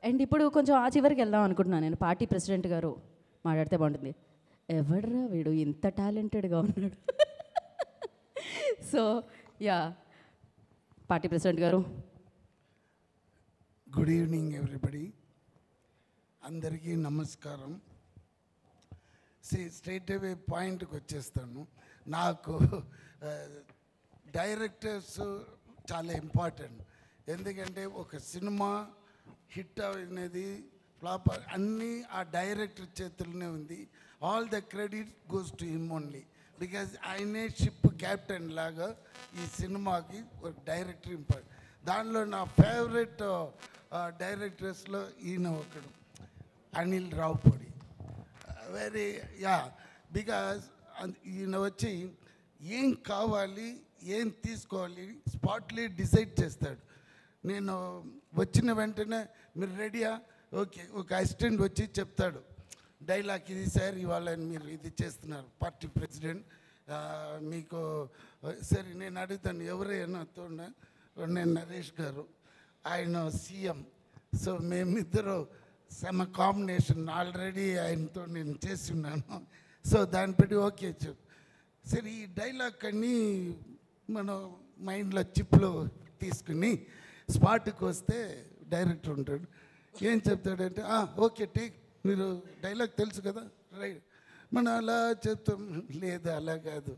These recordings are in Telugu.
అండ్ ఇప్పుడు కొంచెం ఆ చివరికి వెళ్దాం అనుకుంటున్నాను నేను. పార్టీ ప్రెసిడెంట్ గారు మాట్లాడితే బాగుంటుంది. ఎవడ్రా వీడు ఇంత టాలెంటెడ్గా ఉన్నాడు. సో యా, పార్టీ ప్రెసిడెంట్ గారు. గుడ్ ఈవినింగ్ ఎవ్రీబడి, అందరికీ నమస్కారం. స్ట్రైట్ అవే పాయింట్కి వచ్చేస్తాను. నాకు డైరెక్టర్స్ చాలా ఇంపార్టెంట్. ఎందుకంటే ఒక సినిమా హిట్ అనేది ఫ్లాప్ అన్నీ ఆ డైరెక్టర్ చేతుల్లోనే ఉంది. All the credit goes to him only. Because ఆయనే షిప్ క్యాప్టెన్ లాగా ఈ సినిమాకి ఒక డైరెక్టర్ ఇంపార్టెంట్. దానిలో నా ఫేవరెట్ డైరెక్టర్స్లో ఈయన ఒకడు, అనిల్ రావుపూడి. వెరీ బికాజ్ ఈయన వచ్చి ఏం కావాలి ఏం తీసుకోవాలి స్పాట్లీ డిసైడ్ చేస్తాడు. నేను వచ్చిన వెంటనే మీరు రెడీయా, ఓకే, ఒక అసిస్టెంట్ వచ్చి చెప్తాడు డైలాగ్, ఇది సార్ ఇవాళ మీరు ఇది చేస్తున్నారు పార్టీ ప్రెసిడెంట్ మీకు. సరే నేను అడుగుతాను ఎవరైనా తోడ, నేను నరేష్ గారు, ఆయన సీఎం. సో మేమిద్దరు సమ కాంబినేషన్ ఆల్రెడీ ఆయనతో నేను చేసి ఉన్నాను. సో దాన్ని బట్టి ఓకే చెప్పు. సరే ఈ డైలాగ్ అన్నీ మనం మైండ్లో చిప్లో తీసుకుని స్పాట్కి వస్తే డైరెక్టర్ ఉంటాడు. ఏం చెప్తాడంటే ఓకే టేక్, మీరు డైలాగ్ తెలుసు కదా, రైట్. మనం అలా చెప్తాం. లేదు అలా కాదు,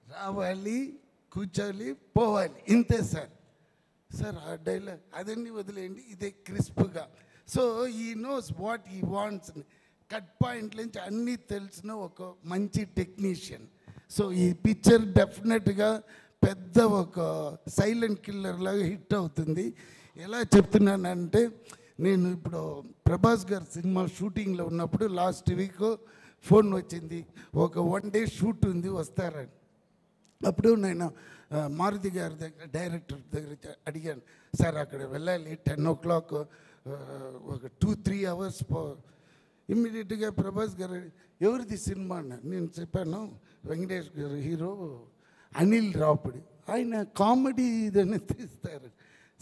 రావాలి, కూర్చోవాలి, పోవాలి, ఇంతే సార్. సార్ ఆ డైలాగ్ అదన్నీ వదిలేయండి, ఇదే క్రిస్ప్గా. సో ఈ నోస్ వాట్ ఈ వాంట్స్. కట్ పాయింట్ నుంచి అన్నీ తెలిసిన ఒక మంచి టెక్నీషియన్. సో ఈ పిక్చర్ డెఫినెట్గా పెద్ద ఒక సైలెంట్ కిల్లర్ లాగా హిట్ అవుతుంది. ఎలా చెప్తున్నానంటే, నేను ఇప్పుడు ప్రభాస్ గారి సినిమా షూటింగ్లో ఉన్నప్పుడు లాస్ట్ వీక్ ఫోన్ వచ్చింది, ఒక 1 day షూట్ ఉంది వస్తారని. అప్పుడు నేను మారుతి గారి దగ్గర డైరెక్టర్ దగ్గర అడిగాను, సార్ అక్కడ వెళ్ళాలి 10 o'clock, ఒక 2-3 hours ఇమ్మీడియట్గా ప్రభాస్ గారు ఎవరిది సినిమా అన్న. నేను చెప్పాను వెంకటేష్ గారు హీరో, అనిల్ రావుపూడి, ఆయన కామెడీ ఇదని తీస్తారు.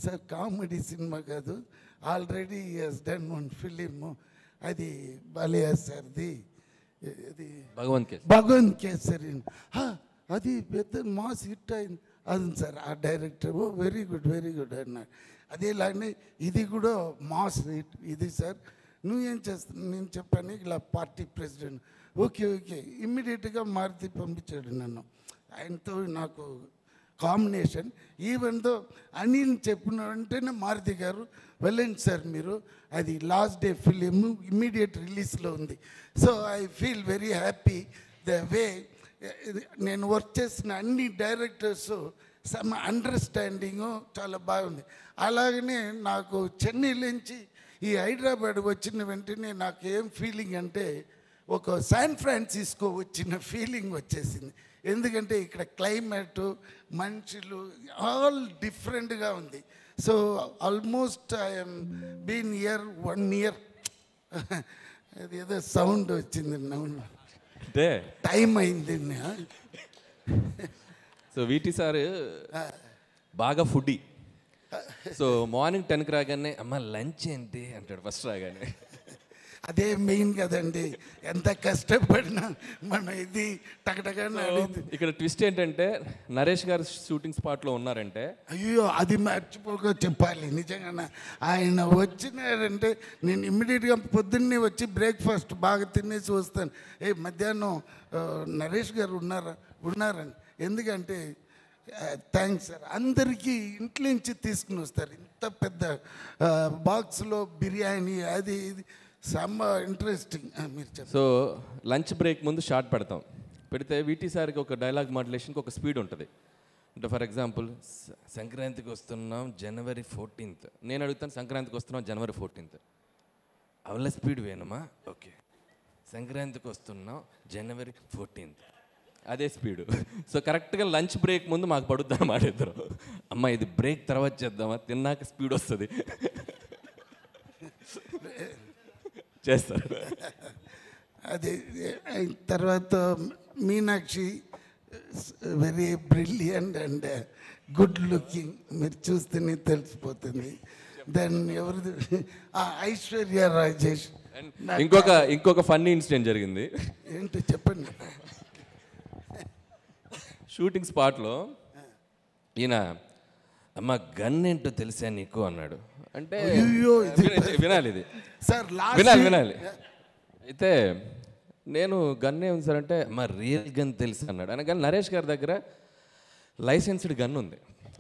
సార్ కామెడీ సినిమా కాదు, ఆల్రెడీ హస్ డన్ 1 film, అది బాలయ్య సార్ది, అది భగవంత్ కేసరి, అది పెద్ద మాస్ హిట్ అయింది. అది సార్ ఆ డైరెక్టర్ వెరీ గుడ్ అన్నాడు. అదేలానే ఇది కూడా మాస్ హిట్ ఇది సార్. నువ్వేం చేస్తాను, నేను చెప్పాను ఇలా పార్టీ ప్రెసిడెంట్. ఓకే ఇమ్మీడియట్గా మారుతి పంపించాడు నన్ను. ఆయనతో నాకు కాంబినేషన్. ఈవెన్ దో అనిల్ చెప్పిన వెంటనే మారుతి గారు వెళ్ళండి సార్ మీరు, అది లాస్ట్ డే ఫిలిం ఇమ్మీడియట్ రిలీజ్లో ఉంది. So I feel very happy the way నేను వర్క్ చేసిన అన్ని డైరెక్టర్స్ సమ్ అండర్స్టాండింగు చాలా బాగుంది. అలాగనే నాకు చెన్నై నుంచి ఈ హైదరాబాద్ వచ్చిన వెంటనే నాకు ఏం ఫీలింగ్ అంటే ఒక శాన్ ఫ్రాన్సిస్కో వచ్చిన ఫీలింగ్ వచ్చేసింది. ఎందుకంటే ఇక్కడ క్లైమేట్, మనుషులు ఆల్ డిఫరెంట్గా ఉంది. So almost I'm been year 1 year. అది ఏదో సౌండ్ వచ్చింది, అంటే టైం అయింది. సో వీటి సార్ బాగా ఫుడ్డీ. సో మార్నింగ్ 10కి రాగానే అమ్మ లంచ్ ఏంటి అంటాడు ఫస్ట్ రాగానే. అదే మెయిన్ కదండి, ఎంత కష్టపడినా మనం ఇది టకటగా. ఇక్కడ ట్విస్ట్ ఏంటంటే నరేష్ గారు షూటింగ్ స్పాట్లో ఉన్నారంటే, అయ్యో అది మర్చిపోక చెప్పాలి నిజంగా. ఆయన వచ్చినారంటే నేను ఇమ్మీడియట్గా పొద్దున్నే వచ్చి బ్రేక్ఫాస్ట్ బాగా తినేసి వస్తాను. మధ్యాహ్నం నరేష్ గారు ఉన్నారని. ఎందుకంటే థ్యాంక్స్ సార్, అందరికీ ఇంట్లో నుంచి తీసుకుని వస్తారు ఇంత పెద్ద బాక్స్లో బిర్యానీ, అది ఇది సమ్మ ఇంట్రెస్టింగ్. మీరు చెప్పండి. సో లంచ్ బ్రేక్ ముందు షార్ట్ పెడితే వీటి సార్కి ఒక డైలాగ్ మాడ్యులేషన్కి ఒక స్పీడ్ ఉంటుంది. అంటే ఫర్ ఎగ్జాంపుల్ సంక్రాంతికి వస్తున్నాం January 14th, నేను అడుగుతాను సంక్రాంతికి వస్తున్నాం January 14th, అవల స్పీడ్ వేణమా, ఓకే సంక్రాంతికి వస్తున్నాం January 14th, అదే స్పీడు. సో కరెక్ట్గా లంచ్ బ్రేక్ ముందు మాకు పడుద్ది అన్నమాట. ఇద్దరు అమ్మ ఇది బ్రేక్ తర్వాత చేద్దామా, తిన్నాక స్పీడ్ వస్తుంది చేస్తారు. అది తర్వాత Meenakshi very brilliant and good looking, మీరు చూస్తేనే తెలిసిపోతుంది. దెన్ ఎవరిది ఐశ్వర్య రాజేష్. ఇంకొక ఫన్నీ ఇన్సిడెంట్ జరిగింది. ఏంటి చెప్పండి. షూటింగ్ స్పాట్లో ఈయన అమ్మ గన్ ఏంటో తెలుసా నీకు అన్నాడు. అంటే వినాలి ఇది సార్, వినాలి. అయితే నేను గన్ ఏముంది సార్ అంటే మా రియల్ గన్ తెలుసు అన్నాడు. ఆయన కానీ నరేష్ గారి దగ్గర లైసెన్స్డ్ గన్ ఉంది,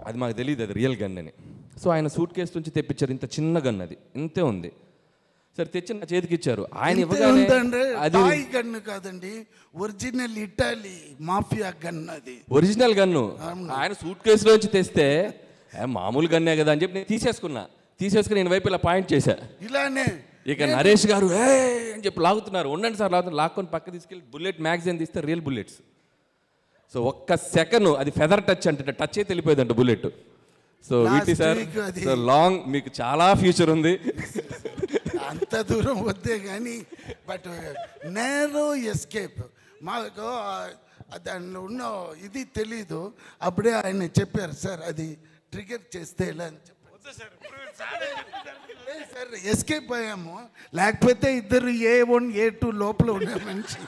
అది మాకు తెలియదు అది రియల్ గన్ అని. సో ఆయన సూట్ కేసు నుంచి తెప్పించారు, ఇంత చిన్న గన్, అది ఇంతే ఉంది. సరే తెచ్చి నా చేతికి ఇచ్చారు. ఆయన అది గన్ను కాదండి, ఒరిజినల్ ఇటాలీ మాఫియా గన్, అది ఒరిజినల్ గన్ను. ఆయన సూట్ కేసులోంచి తెస్తే మామూలు గన్నే కదా అని చెప్పి నేను తీసేసుకుని నేను వైపు ఇలా పాయింట్ చేశా. ఇలానే ఇక నరేష్ గారు ఏ అని చెప్పి లాగుతున్నారు. ఉండండి సార్ లాగుతున్నారు. లాక్కొని పక్క తీసుకెళ్ళి బుల్లెట్ మ్యాగజైన్ తీస్తే రియల్ బుల్లెట్స్. సో ఒక్క సెకండ్ అది ఫెదర్ టచ్ అంటే టచ్ అయితే వెళ్ళిపోయిందంట బుల్లెట్. సో వీటి సార్ లాంగ్ మీకు చాలా ఫ్యూచర్ ఉంది. అంత దూరం వద్దే కానీ బట్ నేరో ఎస్కేప్. మాకు దానిలో ఉన్న ఇది తెలీదు. అప్పుడే ఆయన చెప్పారు సార్ అది ట్రిగర్ చేస్తే ఎలా అని చెప్పారు సార్. ఎస్కేప్ అయ్యాము, లేకపోతే ఇద్దరు A1 A2 లోపల ఉన్న మనిషి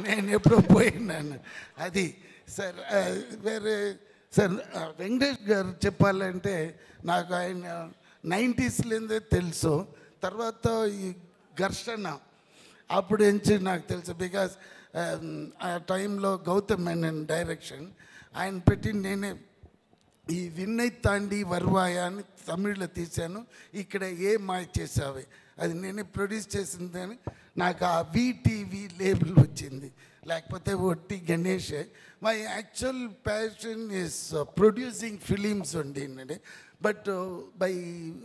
నేను ఎప్పుడో పోయినాను. అది సార్. వేరే సార్ వెంకటేష్ గారు చెప్పాలంటే నాకు ఆయన 90స్లోనే తెలుసు. తర్వాత ఈ ఘర్షణ అప్పుడు నుంచి నాకు తెలుసు. బికాస్ ఆ టైంలో గౌతమ్ మేనన్ డైరెక్షన్ ఆయన పెట్టి నేనే ఈ విన్నై తాండి వర్వాయ అని తమిళ్లో తీశాను. ఇక్కడ ఏ మాయ చేసావే అది నేనే ప్రొడ్యూస్ చేసిందని నాకు ఆ VTV లేబుల్ వచ్చింది, లేకపోతే ఒట్టి గణేషే. My actual passion is producing films ఉండిందండి. బట్ బై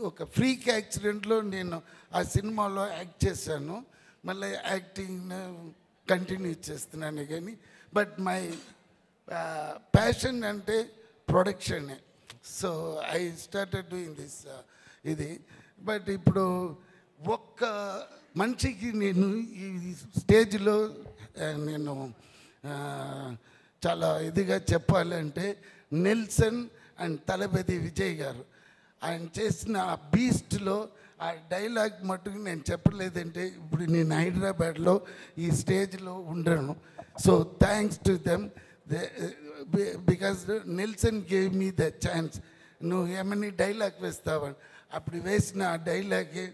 ఒక ఫ్రీక్ యాక్సిడెంట్లో నేను ఆ సినిమాలో యాక్ట్ చేశాను. మళ్ళీ యాక్టింగ్ కంటిన్యూ చేస్తున్నాను కానీ బట్ మై ప్యాషన్ అంటే ప్రొడక్షనే. So I started doing this ఇది. బట్ ఇప్పుడు ఒక్క మనిషికి నేను ఈ స్టేజ్లో నేను చాలా ఇదిగా చెప్పాలంటే నెల్సన్ అండ్ తలపతి విజయ్ గారు ఆయన చేసిన ఆ బీస్ట్లో ఆ డైలాగ్ మట్టుకు నేను చెప్పలేదంటే ఇప్పుడు నేను హైదరాబాద్లో ఈ స్టేజ్లో ఉండను. So thanks to them. Because Nelson gave me the chance. నువ్వు ఏమని డైలాగ్ వేస్తావని అప్పుడు వేసిన ఆ డైలాగే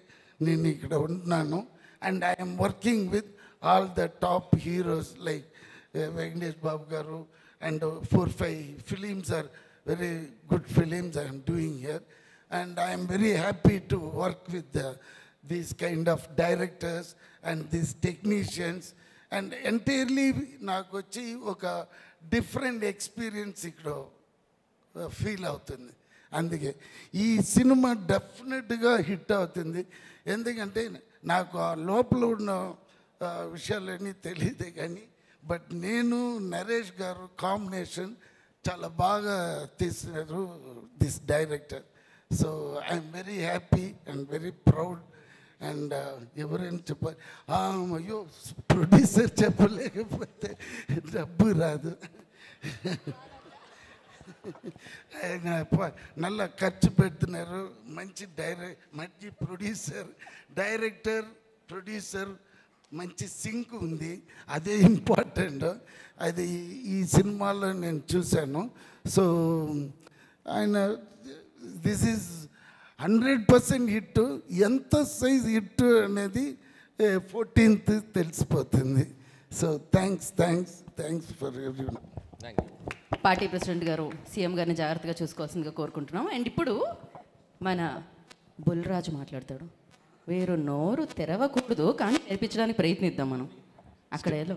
నేను ఇక్కడ ఉంటున్నాను. And I'm working with all the top heroes like Venkatesh Babu garu and 4-5 films are very good films I am doing here, and I am very happy to work with these kind of directors and these technicians, and entirely నాకు వచ్చి ఒక డిఫరెంట్ ఎక్స్పీరియన్స్ ఇక్కడ ఫీల్ అవుతుంది. అందుకే ఈ సినిమా డెఫినెట్గా హిట్ అవుతుంది. ఎందుకంటే నాకు ఆ లోపల ఉన్న విషయాలన్నీ తెలియదే కానీ బట్ నేను నరేష్ గారు కాంబినేషన్ చాలా బాగా తీసినారు this director. So I'm very happy and very proud. And ఎవరైనా చెప్పాలి అయ్యో ప్రొడ్యూసర్ చెప్పలేకపోతే డబ్బు రాదు. ఆయన నల్ల ఖర్చు పెడుతున్నారు. మంచి మంచి డైరెక్టర్ ప్రొడ్యూసర్ మంచి సింక్ ఉంది, అదే ఇంపార్టెంట్. అది ఈ సినిమాలో నేను చూశాను. సో ఆయన దిస్ ఈజ్ 100% హిట్. ఎంత సైజ్ హిట్ అనేది 14th తెలిసిపోతుంది. So thanks for everyone. Party president గారు సీఎం గారిని జాగ్రత్తగా చూసుకోవాల్సిందిగా కోరుకుంటున్నాం. అండ్ ఇప్పుడు మన బుల్రాజు మాట్లాడతాడు. వేరు నోరు తెరవకూడదు కానీ నేర్పించడానికి ప్రయత్నిద్దాం మనం. అక్కడ ఎలా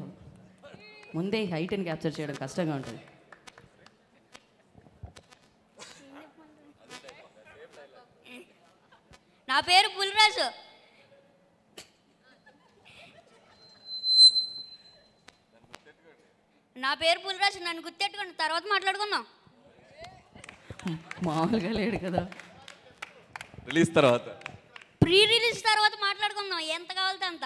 ముందే హైట్ని క్యాప్చర్ చేయడం కష్టంగా ఉంటుంది. నా పేరు బుల్రాజు. నన్ను గుర్తెట్టుకోండి, తర్వాత మాట్లాడుకుందాం. మామూలుగా లేడు కదా. రిలీజ్ తర్వాత ప్రీ రిలీజ్ తర్వాత మాట్లాడుకుందాం, ఎంత కావాలితే అంత.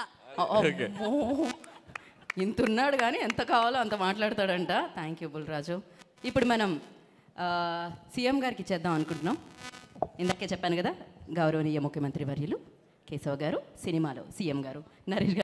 ఇంత ఉన్నాడు కానీ ఎంత కావాలో అంత మాట్లాడతాడంట. Thank you Bulraju. ఇప్పుడు మనం సీఎం గారికి ఇచ్చేద్దాం అనుకుంటున్నాం. ఇందాకే చెప్పాను కదా గౌరవనీయ ముఖ్యమంత్రి వర్యులు కేశవ గారు, సినిమాలో సీఎం గారు నరేష్ గారు